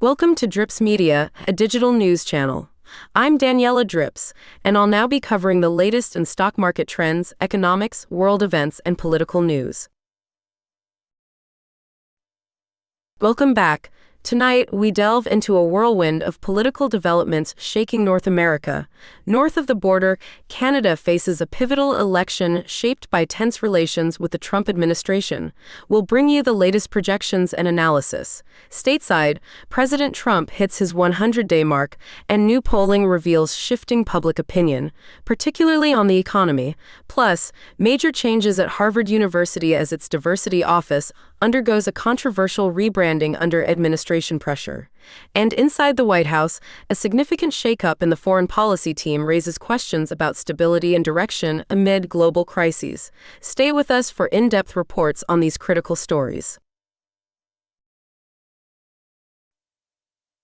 Welcome to Drips Media, a digital news channel. I'm Daniela Drips, and I'll now be covering the latest in stock market trends, economics, world events, and political news. Welcome back. Tonight, we delve into a whirlwind of political developments shaking North America. North of the border, Canada faces a pivotal election shaped by tense relations with the Trump administration. We'll bring you the latest projections and analysis. Stateside, President Trump hits his 100-day mark, and new polling reveals shifting public opinion, particularly on the economy. Plus, major changes at Harvard University as its diversity office undergoes a controversial rebranding under administration pressure. And inside the White House, a significant shakeup in the foreign policy team raises questions about stability and direction amid global crises. Stay with us for in-depth reports on these critical stories.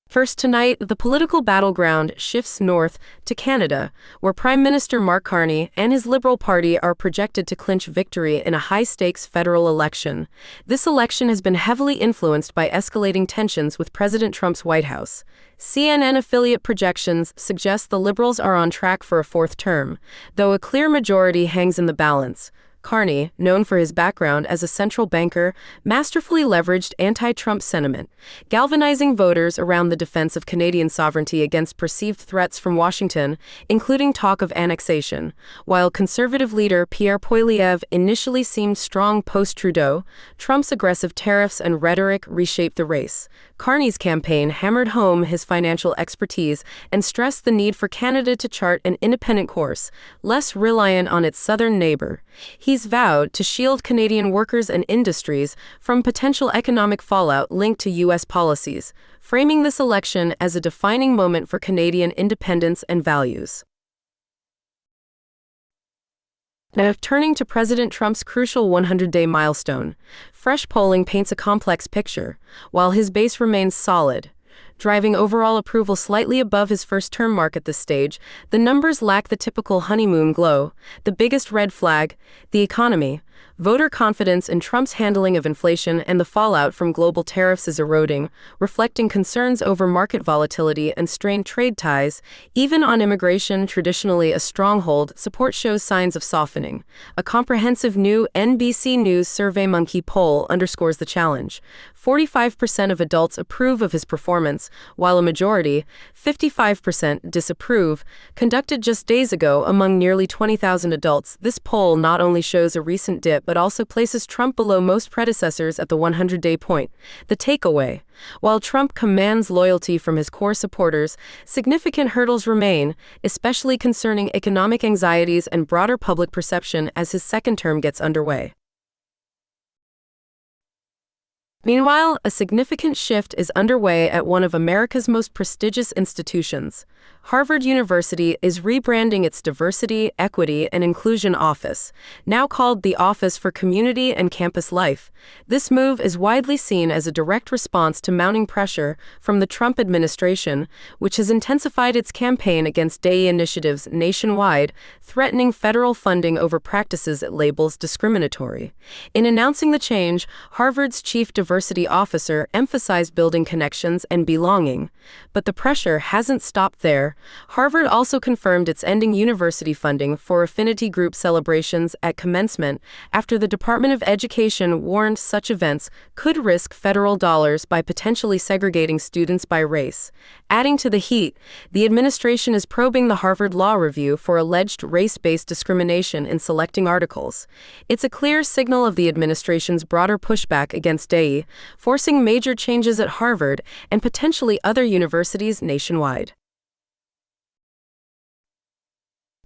First tonight, the political battleground shifts north to Canada, where Prime Minister Mark Carney and his Liberal Party are projected to clinch victory in a high-stakes federal election. This election has been heavily influenced by escalating tensions with President Trump's White House. CNN affiliate projections suggest the Liberals are on track for a fourth term, though a clear majority hangs in the balance. Carney, known for his background as a central banker, masterfully leveraged anti-Trump sentiment, galvanizing voters around the defense of Canadian sovereignty against perceived threats from Washington, including talk of annexation. While conservative leader Pierre Poilievre initially seemed strong post-Trudeau, Trump's aggressive tariffs and rhetoric reshaped the race. Carney's campaign hammered home his financial expertise and stressed the need for Canada to chart an independent course, less reliant on its southern neighbor. He's vowed to shield Canadian workers and industries from potential economic fallout linked to U.S. policies, framing this election as a defining moment for Canadian independence and values. Now, turning to President Trump's crucial 100-day milestone, fresh polling paints a complex picture, while his base remains solid. Driving overall approval slightly above his first-term mark at this stage, the numbers lack the typical honeymoon glow. The biggest red flag, the economy. Voter confidence in Trump's handling of inflation and the fallout from global tariffs is eroding, reflecting concerns over market volatility and strained trade ties. Even on immigration, traditionally a stronghold, support shows signs of softening. A comprehensive new NBC News SurveyMonkey poll underscores the challenge. 45% of adults approve of his performance, while a majority, 55%, disapprove. Conducted just days ago among nearly 20,000 adults, this poll not only shows a recent dip but also places Trump below most predecessors at the 100-day point. The takeaway: while Trump commands loyalty from his core supporters, significant hurdles remain, especially concerning economic anxieties and broader public perception as his second term gets underway. Meanwhile, a significant shift is underway at one of America's most prestigious institutions. Harvard University is rebranding its Diversity, Equity, and Inclusion Office, now called the Office for Community and Campus Life. This move is widely seen as a direct response to mounting pressure from the Trump administration, which has intensified its campaign against DEI initiatives nationwide, threatening federal funding over practices it labels discriminatory. In announcing the change, Harvard's chief diversity officer emphasized building connections and belonging. But the pressure hasn't stopped there. Harvard also confirmed it's ending university funding for affinity group celebrations at commencement after the Department of Education warned such events could risk federal dollars by potentially segregating students by race. Adding to the heat, the administration is probing the Harvard Law Review for alleged race-based discrimination in selecting articles. It's a clear signal of the administration's broader pushback against DEI, forcing major changes at Harvard and potentially other universities nationwide.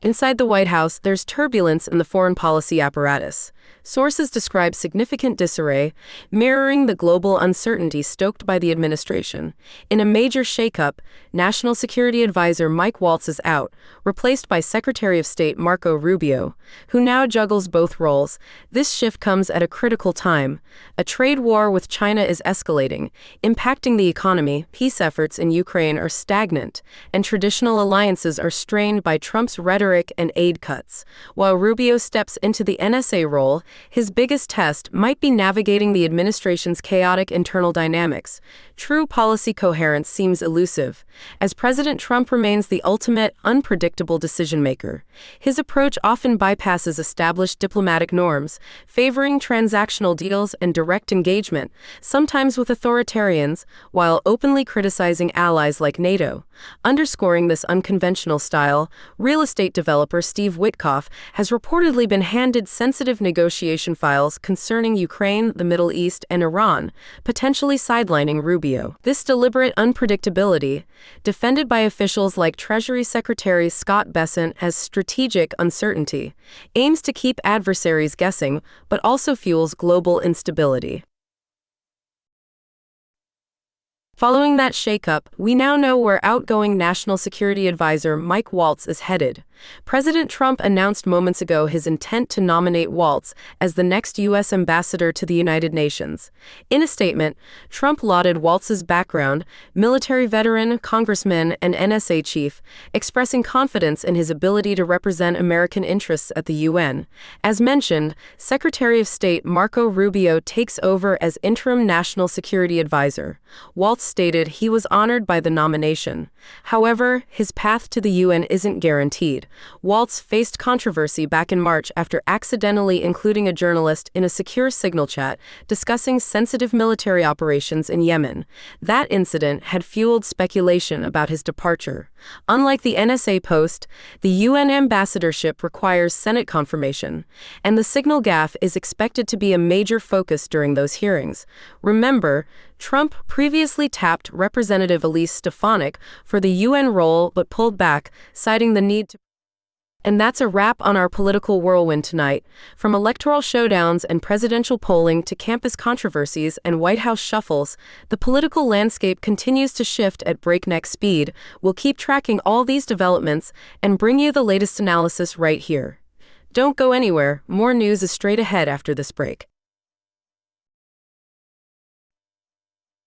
Inside the White House, there's turbulence in the foreign policy apparatus. Sources describe significant disarray, mirroring the global uncertainty stoked by the administration. In a major shakeup, National Security Advisor Mike Waltz is out, replaced by Secretary of State Marco Rubio, who now juggles both roles. This shift comes at a critical time. A trade war with China is escalating, impacting the economy. Peace efforts in Ukraine are stagnant, and traditional alliances are strained by Trump's rhetoric rhetoric and aid cuts. While Rubio steps into the NSA role, his biggest test might be navigating the administration's chaotic internal dynamics. True policy coherence seems elusive, as President Trump remains the ultimate, unpredictable decision-maker. His approach often bypasses established diplomatic norms, favoring transactional deals and direct engagement, sometimes with authoritarians, while openly criticizing allies like NATO. Underscoring this unconventional style, real estate developer Steve Witkoff has reportedly been handed sensitive negotiation files concerning Ukraine, the Middle East, and Iran, potentially sidelining Rubio. This deliberate unpredictability, defended by officials like Treasury Secretary Scott Bessent as strategic uncertainty, aims to keep adversaries guessing, but also fuels global instability. Following that shakeup, we now know where outgoing National Security Advisor Mike Waltz is headed. President Trump announced moments ago his intent to nominate Waltz as the next U.S. ambassador to the United Nations. In a statement, Trump lauded Waltz's background, military veteran, congressman, and NSA chief, expressing confidence in his ability to represent American interests at the UN. As mentioned, Secretary of State Marco Rubio takes over as interim National Security Advisor. Waltz stated he was honored by the nomination. However, his path to the UN isn't guaranteed. Waltz faced controversy back in March after accidentally including a journalist in a secure signal chat discussing sensitive military operations in Yemen. That incident had fueled speculation about his departure. Unlike the NSA post, the UN ambassadorship requires Senate confirmation, and the signal gaffe is expected to be a major focus during those hearings. Remember, Trump previously tapped Representative Elise Stefanik for the UN role but pulled back, citing the need to. And that's a wrap on our political whirlwind tonight. From electoral showdowns and presidential polling to campus controversies and White House shuffles, the political landscape continues to shift at breakneck speed. We'll keep tracking all these developments and bring you the latest analysis right here. Don't go anywhere. More news is straight ahead after this break.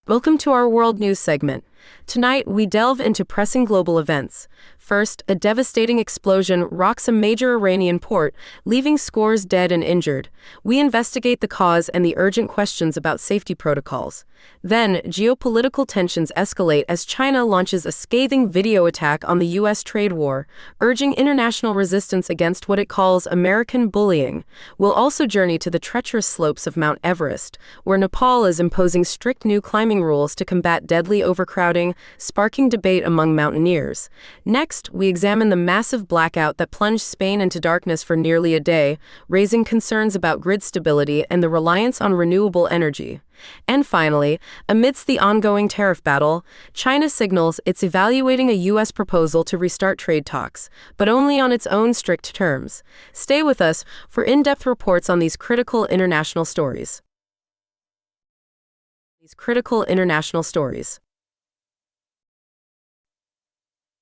Welcome to our World News segment. Tonight, we delve into pressing global events. First, a devastating explosion rocks a major Iranian port, leaving scores dead and injured. We investigate the cause and the urgent questions about safety protocols. Then, geopolitical tensions escalate as China launches a scathing video attack on the U.S. trade war, urging international resistance against what it calls American bullying. We'll also journey to the treacherous slopes of Mount Everest, where Nepal is imposing strict new climbing rules to combat deadly overcrowding, sparking debate among mountaineers. Next, we examine the massive blackout that plunged Spain into darkness for nearly a day, raising concerns about grid stability and the reliance on renewable energy. And finally, amidst the ongoing tariff battle, China signals it's evaluating a U.S. proposal to restart trade talks, but only on its own strict terms. Stay with us for in-depth reports on these critical international stories.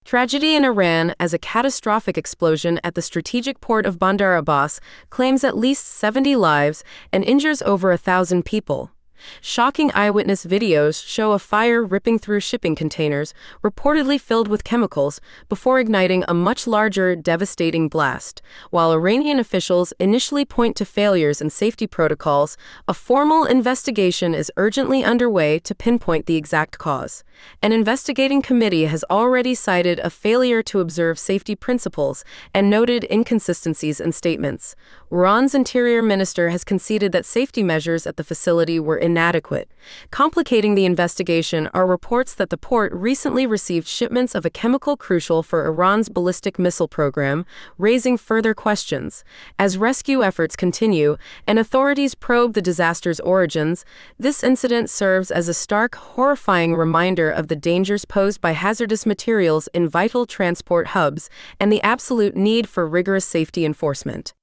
Tragedy in Iran as a catastrophic explosion at the strategic port of Bandar Abbas claims at least 70 lives and injures over 1,000 people. Shocking eyewitness videos show a fire ripping through shipping containers, reportedly filled with chemicals, before igniting a much larger, devastating blast. While Iranian officials initially point to failures in safety protocols, a formal investigation is urgently underway to pinpoint the exact cause. An investigating committee has already cited a failure to observe safety principles and noted inconsistencies in statements. Iran's interior minister has conceded that safety measures at the facility were inadequate. Complicating the investigation are reports that the port recently received shipments of a chemical crucial for Iran's ballistic missile program, raising further questions. As rescue efforts continue and authorities probe the disaster's origins, this incident serves as a stark, horrifying reminder of the dangers posed by hazardous materials in vital transport hubs and the absolute need for rigorous safety enforcement.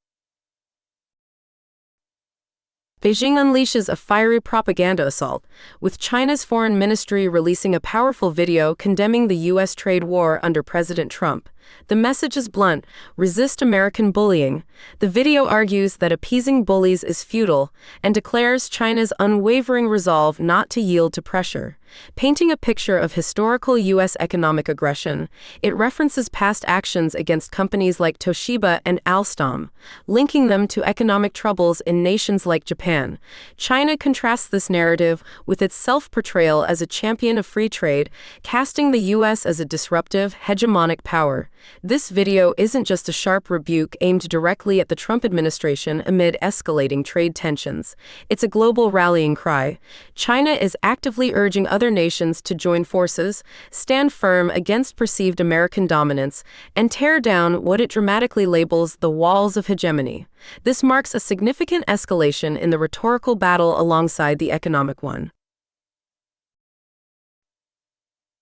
Beijing unleashes a fiery propaganda assault, with China's foreign ministry releasing a powerful video condemning the U.S. trade war under President Trump. The message is blunt: resist American bullying. The video argues that appeasing bullies is futile and declares China's unwavering resolve not to yield to pressure. Painting a picture of historical U.S. economic aggression, it references past actions against companies like Toshiba and Alstom, linking them to economic troubles in nations like Japan. China contrasts this narrative with its self-portrayal as a champion of free trade, casting the U.S. as a disruptive, hegemonic power. This video isn't just a sharp rebuke aimed directly at the Trump administration amid escalating trade tensions. It's a global rallying cry. China is actively urging other nations to join forces, stand firm against perceived American dominance, and tear down what it dramatically labels the walls of hegemony. This marks a significant escalation in the rhetorical battle alongside the economic one.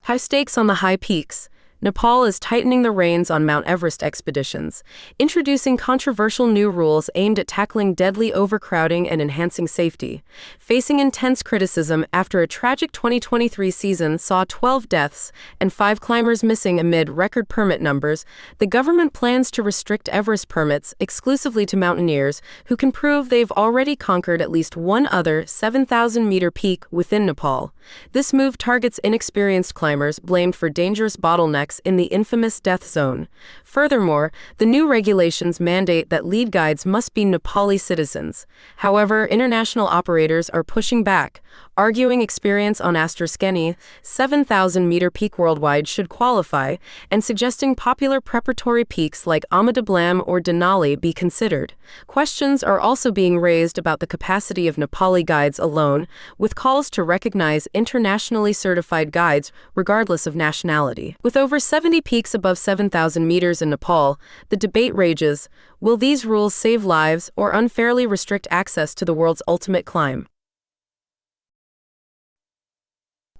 High stakes on the high peaks. Nepal is tightening the reins on Mount Everest expeditions, introducing controversial new rules aimed at tackling deadly overcrowding and enhancing safety. Facing intense criticism after a tragic 2023 season saw 12 deaths and 5 climbers missing amid record permit numbers, the government plans to restrict Everest permits exclusively to mountaineers who can prove they've already conquered at least one other 7,000-meter peak within Nepal. This move targets inexperienced climbers blamed for dangerous bottlenecks in the infamous death zone. Furthermore, the new regulations mandate that lead guides must be Nepali citizens. However, international operators are pushing back, arguing experience on Astrosceni, 7,000-meter peak worldwide should qualify, and suggesting popular preparatory peaks like Amadablam or Denali be considered. Questions are also being raised about the capacity of Nepali guides alone, with calls to recognize internationally certified guides regardless of nationality. With over 70 peaks above 7,000 meters in Nepal, the debate rages: will these rules save lives or unfairly restrict access to the world's ultimate climb?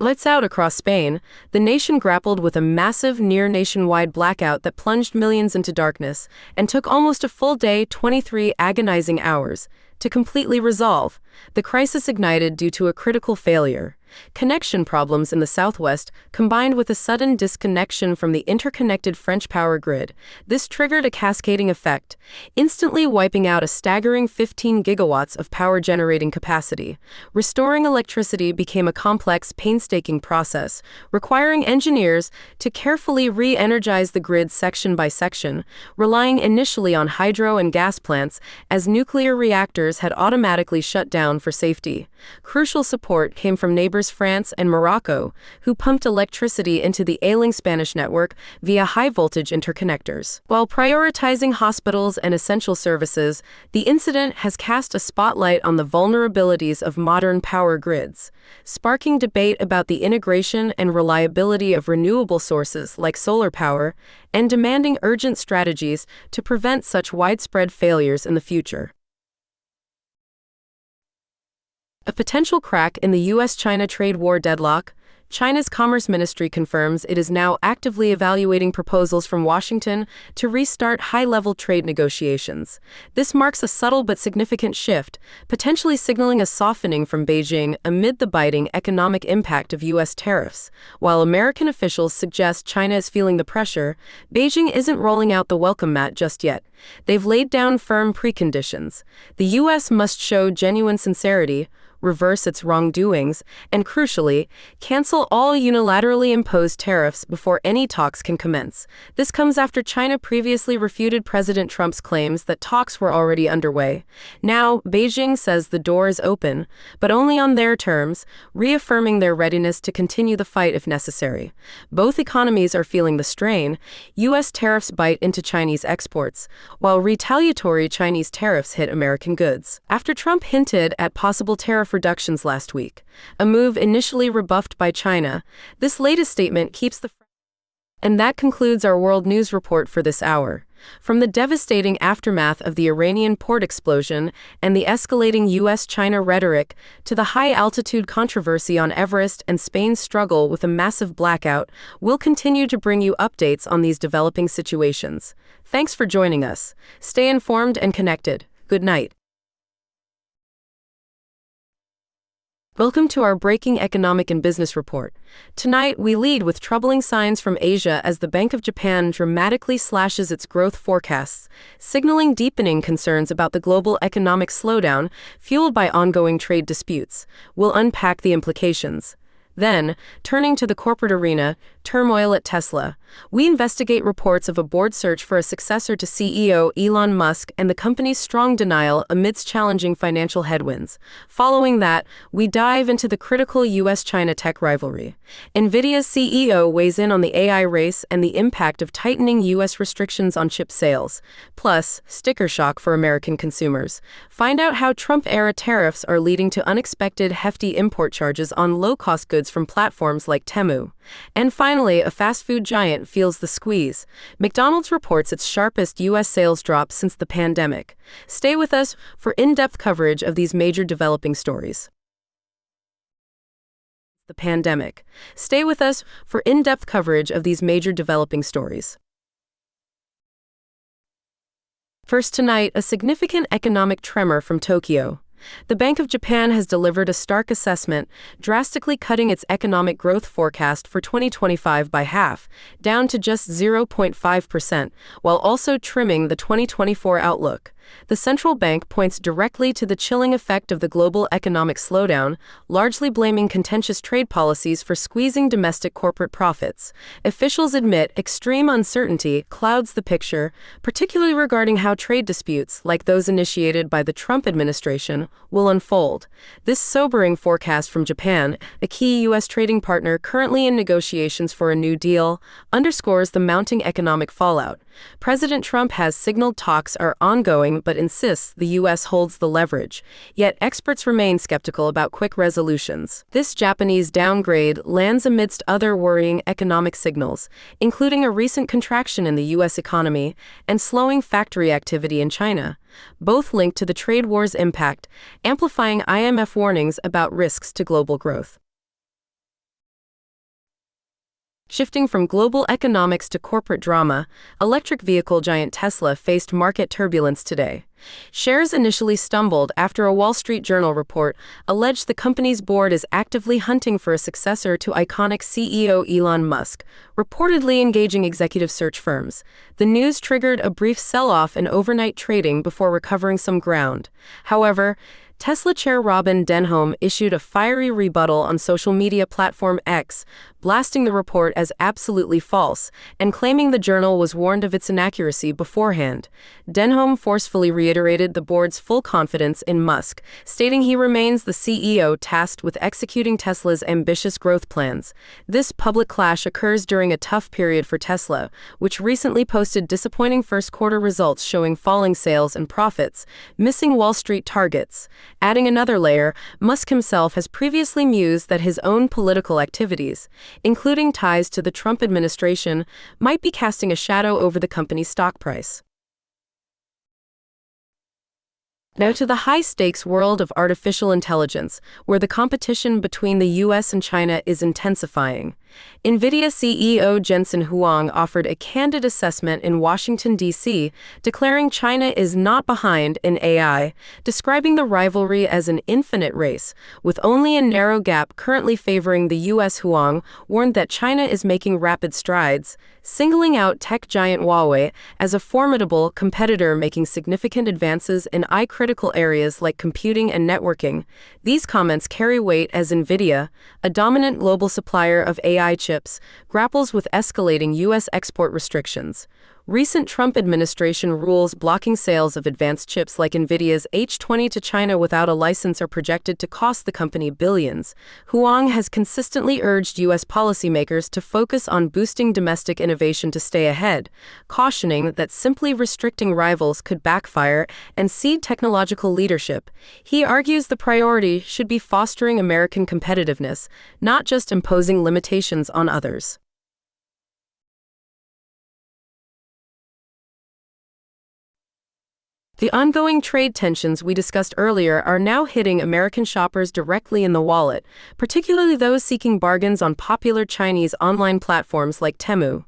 Lights out across Spain, the nation grappled with a massive near-nationwide blackout that plunged millions into darkness and took almost a full day, 23 agonizing hours, to completely resolve. The crisis ignited due to a critical failure. Connection problems in the southwest, combined with a sudden disconnection from the interconnected French power grid. This triggered a cascading effect, instantly wiping out a staggering 15 gigawatts of power generating capacity. Restoring electricity became a complex, painstaking process, requiring engineers to carefully re-energize the grid section by section, relying initially on hydro and gas plants, as nuclear reactors had automatically shut down for safety. Crucial support came from neighbors France and Morocco, who pumped electricity into the ailing Spanish network via high-voltage interconnectors. While prioritizing hospitals and essential services, the incident has cast a spotlight on the vulnerabilities of modern power grids, sparking debate about the integration and reliability of renewable sources like solar power, and demanding urgent strategies to prevent such widespread failures in the future. A potential crack in the U.S.-China trade war deadlock. China's Commerce Ministry confirms it is now actively evaluating proposals from Washington to restart high-level trade negotiations. This marks a subtle but significant shift, potentially signaling a softening from Beijing amid the biting economic impact of U.S. tariffs. While American officials suggest China is feeling the pressure, Beijing isn't rolling out the welcome mat just yet. They've laid down firm preconditions. The U.S. must show genuine sincerity, reverse its wrongdoings, and crucially, cancel all unilaterally imposed tariffs before any talks can commence. This comes after China previously refuted President Trump's claims that talks were already underway. Now, Beijing says the door is open, but only on their terms, reaffirming their readiness to continue the fight if necessary. Both economies are feeling the strain. U.S. tariffs bite into Chinese exports, while retaliatory Chinese tariffs hit American goods. After Trump hinted at possible tariff reductions last week, a move initially rebuffed by China, this latest statement keeps the... And that concludes our World News Report for this hour. From the devastating aftermath of the Iranian port explosion and the escalating U.S.-China rhetoric to the high-altitude controversy on Everest and Spain's struggle with a massive blackout, we'll continue to bring you updates on these developing situations. Thanks for joining us. Stay informed and connected. Good night. Welcome to our breaking economic and business report. Tonight, we lead with troubling signs from Asia as the Bank of Japan dramatically slashes its growth forecasts, signaling deepening concerns about the global economic slowdown fueled by ongoing trade disputes. We'll unpack the implications. Then, turning to the corporate arena, turmoil at Tesla. We investigate reports of a board search for a successor to CEO Elon Musk and the company's strong denial amidst challenging financial headwinds. Following that, we dive into the critical US-China tech rivalry. NVIDIA's CEO weighs in on the AI race and the impact of tightening US restrictions on chip sales. Plus, sticker shock for American consumers. Find out how Trump-era tariffs are leading to unexpected hefty import charges on low-cost goods from platforms like Temu. And finally, a fast food giant feels the squeeze. McDonald's reports its sharpest U.S. sales drop since the pandemic. Stay with us for in-depth coverage of these major developing stories. The pandemic. Stay with us for in-depth coverage of these major developing stories. First tonight, a significant economic tremor from Tokyo. The Bank of Japan has delivered a stark assessment, drastically cutting its economic growth forecast for 2025 by half, down to just 0.5%, while also trimming the 2024 outlook. The central bank points directly to the chilling effect of the global economic slowdown, largely blaming contentious trade policies for squeezing domestic corporate profits. Officials admit extreme uncertainty clouds the picture, particularly regarding how trade disputes, like those initiated by the Trump administration, will unfold. This sobering forecast from Japan, a key U.S. trading partner currently in negotiations for a new deal, underscores the mounting economic fallout. President Trump has signaled talks are ongoing but insists the U.S. holds the leverage. Yet experts remain skeptical about quick resolutions. This Japanese downgrade lands amidst other worrying economic signals, including a recent contraction in the U.S. economy and slowing factory activity in China, both linked to the trade war's impact, amplifying IMF warnings about risks to global growth. Shifting from global economics to corporate drama, electric vehicle giant Tesla faced market turbulence today. Shares initially stumbled after a Wall Street Journal report alleged the company's board is actively hunting for a successor to iconic CEO Elon Musk, reportedly engaging executive search firms. The news triggered a brief sell-off in overnight trading before recovering some ground. However, Tesla chair Robin Denholm issued a fiery rebuttal on social media platform X, blasting the report as absolutely false and claiming the journal was warned of its inaccuracy beforehand. Denholm forcefully reiterated the board's full confidence in Musk, stating he remains the CEO tasked with executing Tesla's ambitious growth plans. This public clash occurs during a tough period for Tesla, which recently posted disappointing first-quarter results showing falling sales and profits, missing Wall Street targets. Adding another layer, Musk himself has previously mused that his own political activities, including ties to the Trump administration, might be casting a shadow over the company's stock price. Now to the high-stakes world of artificial intelligence, where the competition between the U.S. and China is intensifying. NVIDIA CEO Jensen Huang offered a candid assessment in Washington, D.C., declaring China is not behind in AI, describing the rivalry as an infinite race, with only a narrow gap currently favoring the U.S. Huang warned that China is making rapid strides, singling out tech giant Huawei as a formidable competitor making significant advances in critical areas like computing and networking. These comments carry weight as NVIDIA, a dominant global supplier of AI chips, grapples with escalating U.S. export restrictions. Recent Trump administration rules blocking sales of advanced chips like NVIDIA's H20 to China without a license are projected to cost the company billions. Huang has consistently urged U.S. policymakers to focus on boosting domestic innovation to stay ahead, cautioning that simply restricting rivals could backfire and cede technological leadership. He argues the priority should be fostering American competitiveness, not just imposing limitations on others. The ongoing trade tensions we discussed earlier are now hitting American shoppers directly in the wallet, particularly those seeking bargains on popular Chinese online platforms like Temu.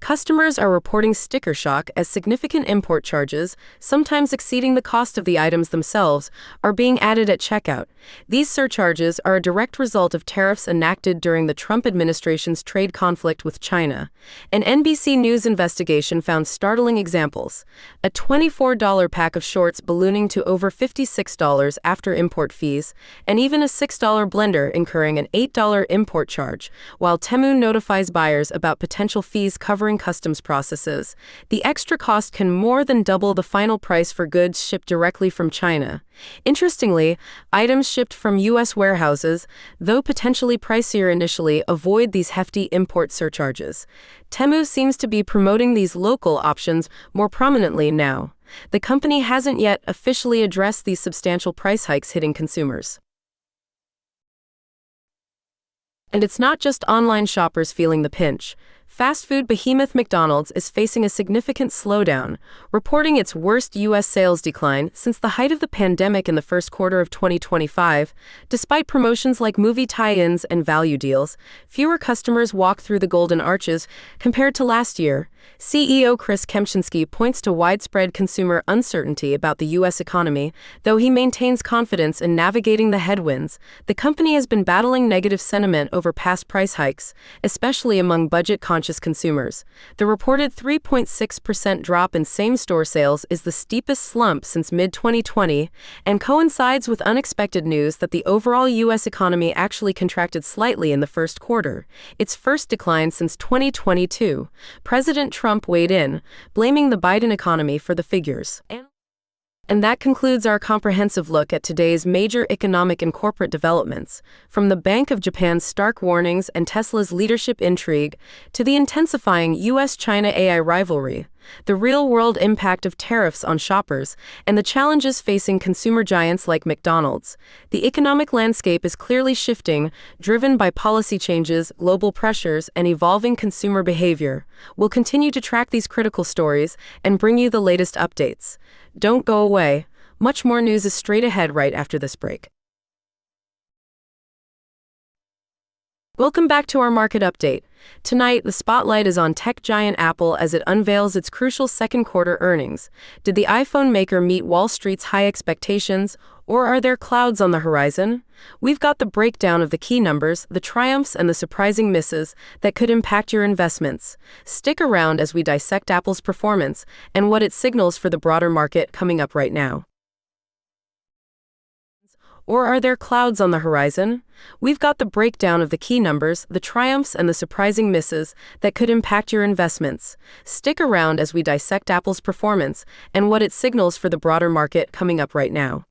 Customers are reporting sticker shock as significant import charges, sometimes exceeding the cost of the items themselves, are being added at checkout. These surcharges are a direct result of tariffs enacted during the Trump administration's trade conflict with China. An NBC News investigation found startling examples. A $24 pack of shorts ballooning to over $56 after import fees, and even a $6 blender incurring an $8 import charge, while Temu notifies buyers about potential fees covering customs processes. The extra cost can more than double the final price for goods shipped directly from China. Interestingly, items shipped from U.S. warehouses, though potentially pricier initially, avoid these hefty import surcharges. Temu seems to be promoting these local options more prominently now. The company hasn't yet officially addressed these substantial price hikes hitting consumers. And it's not just online shoppers feeling the pinch. Fast food behemoth McDonald's is facing a significant slowdown, reporting its worst U.S. sales decline since the height of the pandemic in the first quarter of 2025. Despite promotions like movie tie-ins and value deals, fewer customers walk through the Golden Arches compared to last year. CEO Chris Kempczinski points to widespread consumer uncertainty about the U.S. economy, though he maintains confidence in navigating the headwinds. The company has been battling negative sentiment over past price hikes, especially among budget-conscious consumers. The reported 3.6% drop in same-store sales is the steepest slump since mid-2020 and coincides with unexpected news that the overall U.S. economy actually contracted slightly in the first quarter, its first decline since 2022. President Trump weighed in, blaming the Biden economy for the figures. And that concludes our comprehensive look at today's major economic and corporate developments, from the Bank of Japan's stark warnings and Tesla's leadership intrigue to the intensifying U.S.-China AI rivalry, the real-world impact of tariffs on shoppers, and the challenges facing consumer giants like McDonald's. The economic landscape is clearly shifting, driven by policy changes, global pressures, and evolving consumer behavior. We'll continue to track these critical stories and bring you the latest updates. Don't go away. Much more news is straight ahead right after this break. Welcome back to our market update. Tonight, the spotlight is on tech giant Apple as it unveils its crucial second quarter earnings. Did the iPhone maker meet Wall Street's high expectations, or are there clouds on the horizon? We've got the breakdown of the key numbers, the triumphs, and the surprising misses that could impact your investments. Stick around as we dissect Apple's performance and what it signals for the broader market coming up right now. Or are there clouds on the horizon? We've got the breakdown of the key numbers, the triumphs, and the surprising misses that could impact your investments. Stick around as we dissect Apple's performance and what it signals for the broader market coming up right now.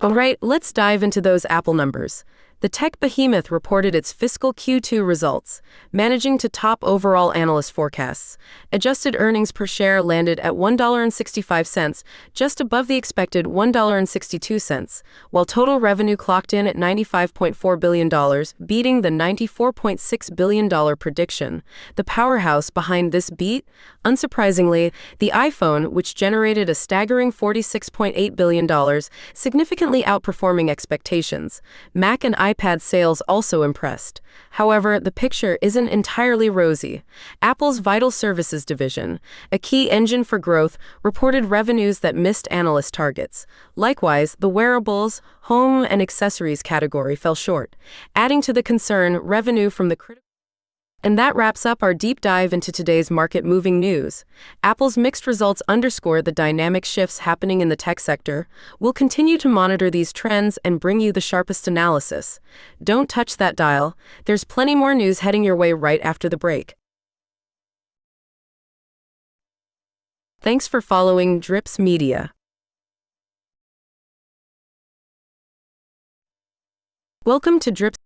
All right, let's dive into those Apple numbers. The tech behemoth reported its fiscal Q2 results, managing to top overall analyst forecasts. Adjusted earnings per share landed at $1.65, just above the expected $1.62, while total revenue clocked in at $95.4 billion, beating the $94.6 billion prediction. The powerhouse behind this beat? Unsurprisingly, the iPhone, which generated a staggering $46.8 billion, significantly outperforming expectations. Mac and iPad sales also impressed. However, the picture isn't entirely rosy. Apple's Vital Services division, a key engine for growth, reported revenues that missed analyst targets. Likewise, the wearables, home, and accessories category fell short, adding to the concern revenue from the critical. And that wraps up our deep dive into today's market-moving news. Apple's mixed results underscore the dynamic shifts happening in the tech sector. We'll continue to monitor these trends and bring you the sharpest analysis. Don't touch that dial. There's plenty more news heading your way right after the break. Thanks for following Drips Media. Welcome to Drips.